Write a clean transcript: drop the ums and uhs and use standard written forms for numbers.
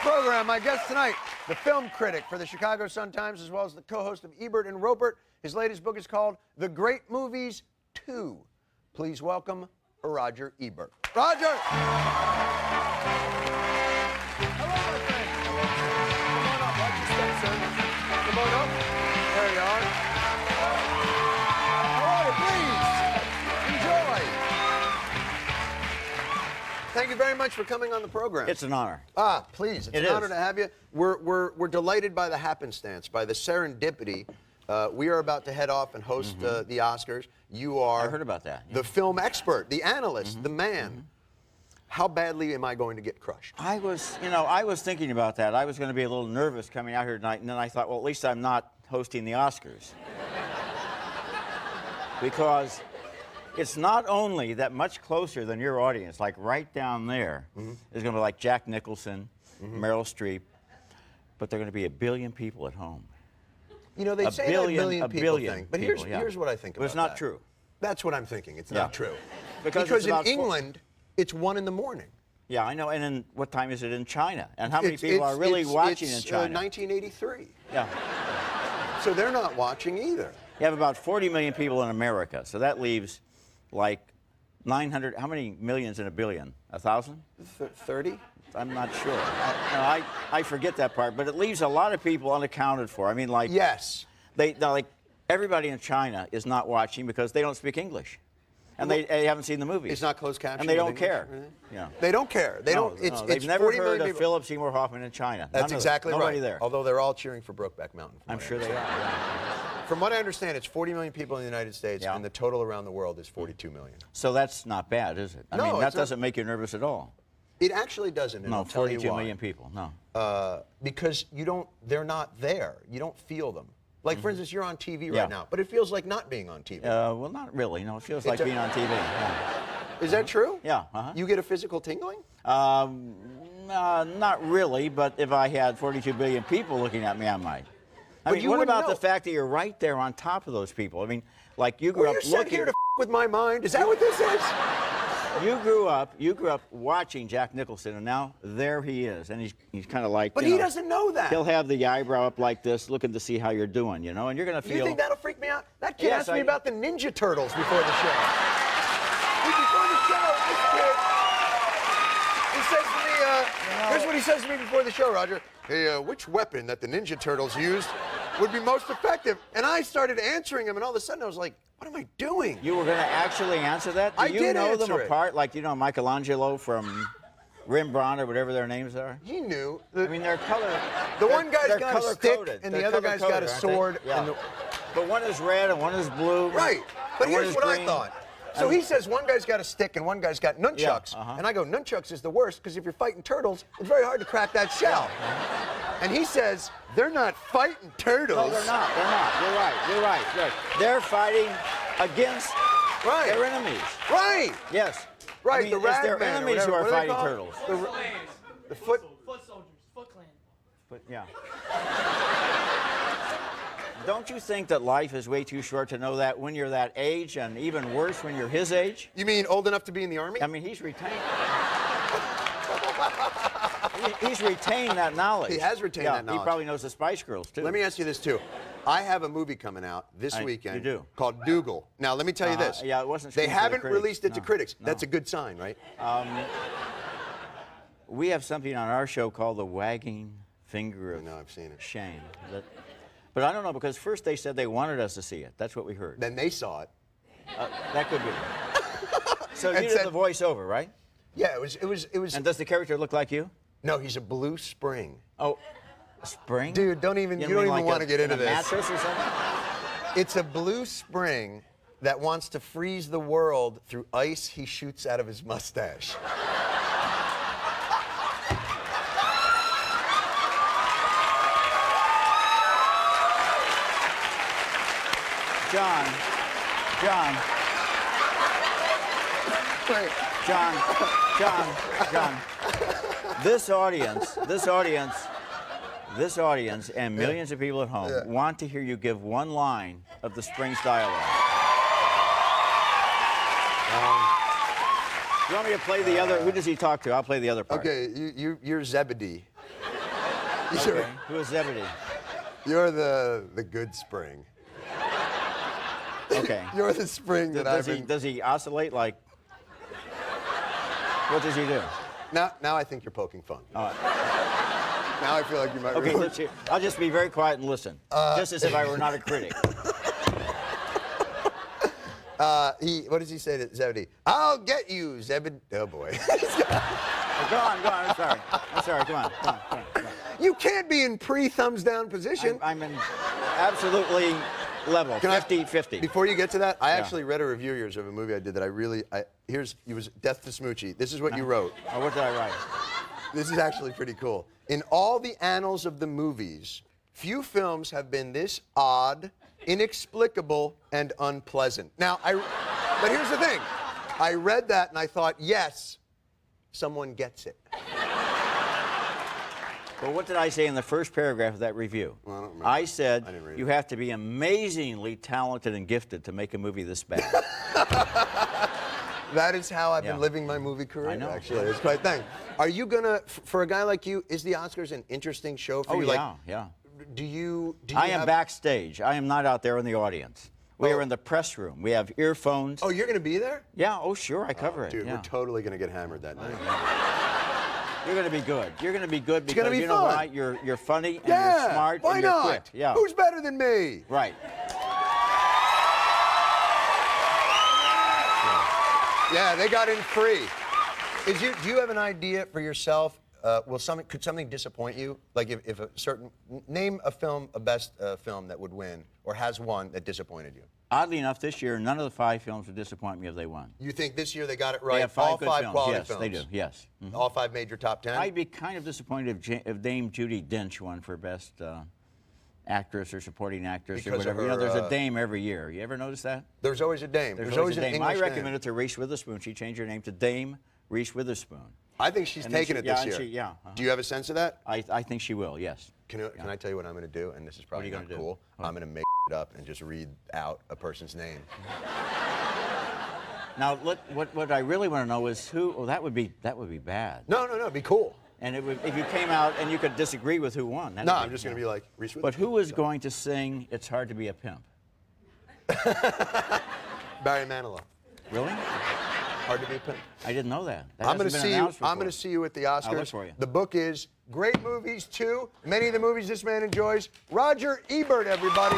program, my guest tonight, the film critic for the Chicago Sun-Times, as well as the co-host of Ebert and Robert. His latest book is called The Great Movies 2. Please welcome Roger Ebert. Roger! Hello, my friend. Come on up. Watch your step, sir. Come on up. There you are. How are you? Please. Enjoy. Thank you very much for coming on the program. It's an honor. Ah, please. It's an honor to have you. We're delighted by the happenstance, by the serendipity. We are about to head off and host the Oscars. You are I heard about that. Yeah. The film expert, the analyst, the man. How badly am I going to get crushed? I was thinking about that. I was going to be a little nervous coming out here tonight, and then I thought, well, at least I'm not hosting the Oscars. Because it's not only that much closer than your audience, like right down there is going to be like Jack Nicholson, Meryl Streep, but there are going to be 1 billion people at home. You know, they say that a billion people thing, but people, here's what I think about that. It's not that. true. That's what I'm thinking. It's not true. Because in England, it's 1 in the morning. Yeah, I know. And then what time is it in China? And how many people are really watching in China? 1983. Yeah. So they're not watching either. You have about 40 million people in America, so that leaves like 900. How many millions in a billion? 1,000? 30? I'm not sure. I forget that part, but it leaves a lot of people unaccounted for. I mean, like yes, like everybody in China is not watching because they don't speak English, and they haven't seen the movies. It's not closed captioned, and they don't care. Yeah, they don't care. They don't. They've never heard of Philip Seymour Hoffman in China. That's exactly right. Nobody there. Although they're all cheering for Brokeback Mountain. I'm sure they are. Yeah. From what I understand, it's 40 million people in the United States, and the total around the world is 42 million. So that's not bad, is it? I mean, that doesn't make you nervous at all. It actually doesn't. No, 42 million people. No. Because they're not there. You don't feel them. Like, for instance, you're on TV right now, but it feels like not being on TV. Well, not really. No, it feels like being on TV. Yeah. Is that true? Yeah. You get a physical tingling? Not really, but if I had 42 billion people looking at me, I might. I mean, what about the fact that you're right there on top of those people? I mean, like you grew up looking. You're here to with my mind. Is that what this is? You grew up watching Jack Nicholson, and now there he is, and he's kind of like. But he doesn't know that. He'll have the eyebrow up like this, looking to see how you're doing, you know, and you're gonna feel. You think that'll freak me out? That kid asked me about the Ninja Turtles before the show. Before the show, this kid, he says to me, here's what he says to me before the show, Roger. Hey, which weapon that the Ninja Turtles used would be most effective? And I started answering him, and all of a sudden I was like, what am I doing? You were going to actually answer that? Do you know them apart? Like, you know, Michelangelo from Rembrandt or whatever their names are? He knew. I mean, they're color. The one guy's got a stick, and the other guy's got a sword. Yeah. But one is red and one is blue. Right. But here's what I thought. So he says one guy's got a stick and one guy's got nunchucks. And I go, nunchucks is the worst because if you're fighting turtles, it's very hard to crack that shell. And he says, they're not fighting turtles. No, they're not. They're not. You're right. They're fighting against their enemies. Right. Yes. Right. I mean, it's their enemies who are fighting turtles. The foot soldiers. Foot Clan. But yeah. Don't you think that life is way too short to know that when you're that age, and even worse when you're his age? You mean old enough to be in the Army? I mean, he's retained. He's retained that knowledge. He has retained that knowledge. He probably knows the Spice Girls, too. Let me ask you this, too. I have a movie coming out this weekend called Dougal. Now, let me tell you this. Yeah, it wasn't. They haven't released it to critics. No. That's a good sign, right? We have something on our show called The Wagging Finger of I've seen it. Shame. But I don't know, because first they said they wanted us to see it. That's what we heard. Then they saw it. That could be. So you did the voiceover, right? Yeah, it was. And does the character look like you? No, he's a blue spring. Oh, a spring? Dude, you don't even want to get into this. Mattress or something? It's a blue spring that wants to freeze the world through ice he shoots out of his mustache. John. This audience, and millions of people at home want to hear you give one line of the Springs dialogue. You want me to play the other? Who does he talk to? I'll play the other part. Okay, you're Zebedee. Okay. Who is Zebedee? You're the good spring. Okay. You're the spring that I've been... Does he oscillate like... What does he do? Now I think you're poking fun. All right. Now I feel like you might... Okay, let's hear. I'll just be very quiet and listen. Just as if I were not a critic. What does he say to Zebedee? I'll get you, Zebedee. Oh, boy. Go on. I'm sorry. Come on. You can't be in pre-thumbs down position. I'm in absolutely level, 50-50. Before you get to that, I actually read a review of yours of a movie I did that it was Death to Smoochie. This is what you wrote. Oh, what did I write? This is actually pretty cool. In all the annals of the movies, few films have been this odd, inexplicable, and unpleasant. Now, but here's the thing. I read that and I thought, yes, someone gets it. Well, what did I say in the first paragraph of that review? Well, I don't remember. I said, I didn't read you it. have to be amazingly talented and gifted to make a movie this bad. That is how I've been living my movie career, I know. actually. It's quite a thing. Are you gonna, for a guy like you, is the Oscars an interesting show for you? Yeah. Do you I am backstage. I am not out there in the audience. We Oh. are in the press room. We have earphones. Oh, you're going to be there? Yeah, sure, I cover it. Dude, yeah. we're totally going to get hammered that night. You're going to be good. You're going to be good It's gonna because be you know fun. why? You're funny and Yeah, you're smart why and you're not? quick. Yeah. Who's better than me? Right. Yeah, they got in free. Do you have an idea for yourself? Could something disappoint you? Like if a certain, name a film, a best film that would win, or has won that disappointed you. Oddly enough, this year, none of the 5 films would disappoint me if they won. You think this year they got it right? They have 5 all good 5 films. quality Yes, films. they do. Yes. Mhm. All 5 made your top 10. I'd be kind of disappointed if Dame Judi Dench won for best actress or supporting actress Because or of whatever. You know, her, there's a dame every year. You ever notice that? There's always a dame. There's always a an dame. English I name. recommend it to Reese Witherspoon. She changed her name to Dame Reese Witherspoon. I think she's taking it this year. Do you have a sense of that? I think she will, yes. Can I tell you what I'm going to do? And this is probably not cool. I'm going to make it up and just read out a person's name. Now, what I really want to know is who. Oh, that would be bad. No, it'd be cool. And it would, if you came out and you could disagree with who won. No, I'm just going to be like Reese Witherspoon. But who is going to sing "It's Hard to Be a Pimp"? Barry Manilow. Really? Hard to Be a Pimp. I didn't know that. I'm going to see you. I'm going to see you at the Oscars. I'll look for you. The book is Great Movies 2. Many of the movies this man enjoys. Roger Ebert, everybody.